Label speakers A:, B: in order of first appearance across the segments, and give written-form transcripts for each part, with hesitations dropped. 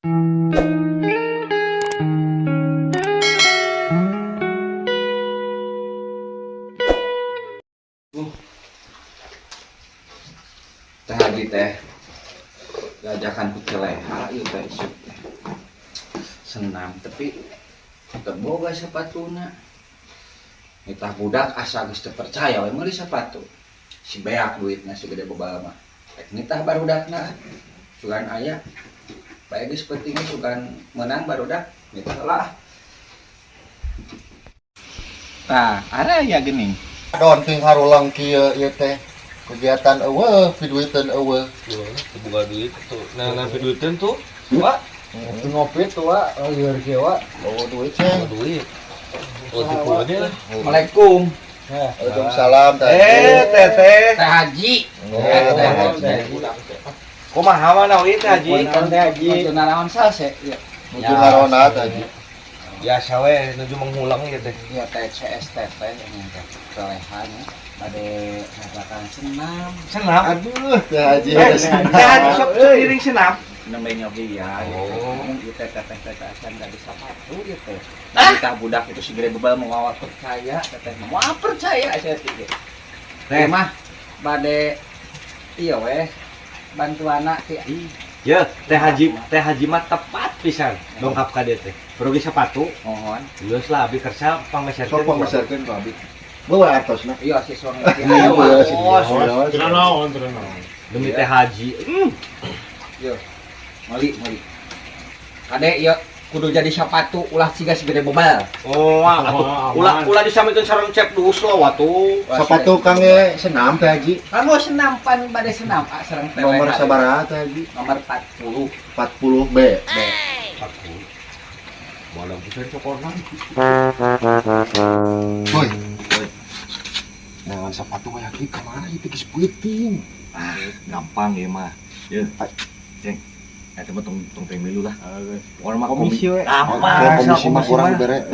A: Teh Haji teh diajakan ku celeha ieu teh isuk teh. Senam tapi teu boga sapatuna. Nitah budak asa geus teu percaya we meuli sapatu. Si beak duitna segede bobal mah. Rek nitah barudakna sugan aya. Bae geus pentingna sugan menang barudak nitah lah. Tah, ara aya geuning.
B: Don ting harulang kieu ieu teh kegiatan eueuh piduiteun eueuh.
C: Buka duit tuh. Nah duitan tuh, Pak.
B: Ngopi tuh wa lieur kieu wa. Bawa duit ceng.
C: Duit. Oh, tipuannya.
A: Assalamualaikum.
B: Waalaikumsalam teh.
C: Teteh.
A: Teh Haji.
B: Teh Haji.
C: Kumaha mana ieu teh Haji?
A: Teh Haji. Naon sase ieu.
B: Nuju ngarona tadi.
C: Biasa we nuju menghulang ieu teh.
A: Ya teh CSTP yang teh solehannya bade ngajakan senam.
C: Senam.
B: Aduh, Teh Haji.
C: Teh Haji sok iring senam.
A: Namanya nyogi ya.
C: Oh.
A: Ieu teh acan dari sapatu ieu teh. Kita budak itu si gede bebal mau awak percaya teteh mau percaya saya teh. Teh mah bade ieu weh bantuana ti.
C: Ya, Teh Haji mah tepat pisan dongkap ka dieu teh. Perugi sepatu,
A: Mohon.
C: geus lah abi kersa pangmeserkeun.
B: Sok pangmeserkeun ku abi. Bawa artosna.
A: Iya si suami
B: Iya, si
C: Tenang. Demi Teh Haji.
A: Yo. Mali. Kade ieu kudu jadi sepatu ulah siga segede bebal.
C: Oh, ulah disamikeun sareng cep dus lo watu.
B: Sepatu kang ge senam Teh Haji.
A: Kamu senam pan bade senam sareng teh.
B: Nomor sabaraha Teh Haji?
A: Nomor 40.
B: 40 B.
C: Walau bisa cokorna.
B: Boy. Dengan sepatu kayak gini kemana itu kis puiting?
C: Gampang ya mah. Ya, Ceng. Mah tong milu lah. Orang mah
B: Komisi we.
C: Gampang.
B: Komisi mah kurang bere.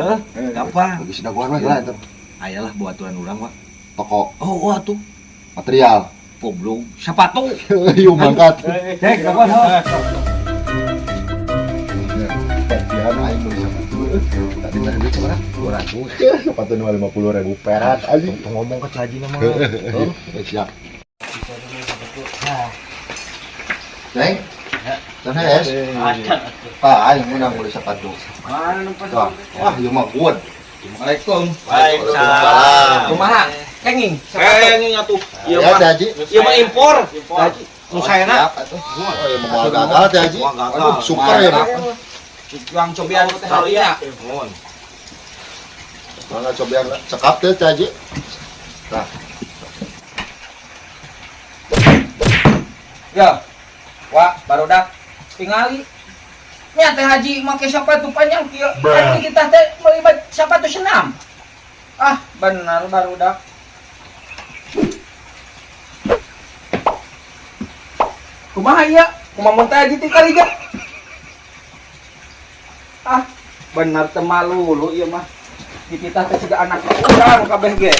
C: Gampang.
B: Bagi daguan we lah eta.
C: Ayalah buat aturan urang mah.
B: Toko
C: Oh, wah tuh.
B: material.
C: Goblok. Sepatu.
B: Yuk mangkat.
C: Cek, kapan ha?
B: Bagian aing beli sepatu. Tadi tadi duit seberapa? 200. Sepatu 50.000 perak anjing.
C: Tong ngomong ke Haji nama.
B: Siap. Neng. Dan es. Pak, aing menang beli sepatu. Wah, ieu mah good.
A: Assalamualaikum.
C: Waalaikumsalam.
A: Kumaha? Kenging.
C: Kenging atuh. Ieu
B: Ya,
C: mah.
B: Teh Haji.
C: Ieu mah impor. Haji. Nu saena.
B: Oh, ieu mah gagal Teh Haji. Aduh, super ya, Mak.
A: Yang cobian teh halia.
B: Mangga coba yang cekap teh Teh Haji. Nah,
A: Ya. Wah, barudak tingali. Nya Teh Haji make sepatu panjang kieu. Anu kita teh melibat sepatu senam. Ah, benar barudak. Kumaha ieu? Kumaha mun Teh Haji ti kaliga? Ah, benar teu malu ieu mah. Kita teh siga anak urang kabeh ge.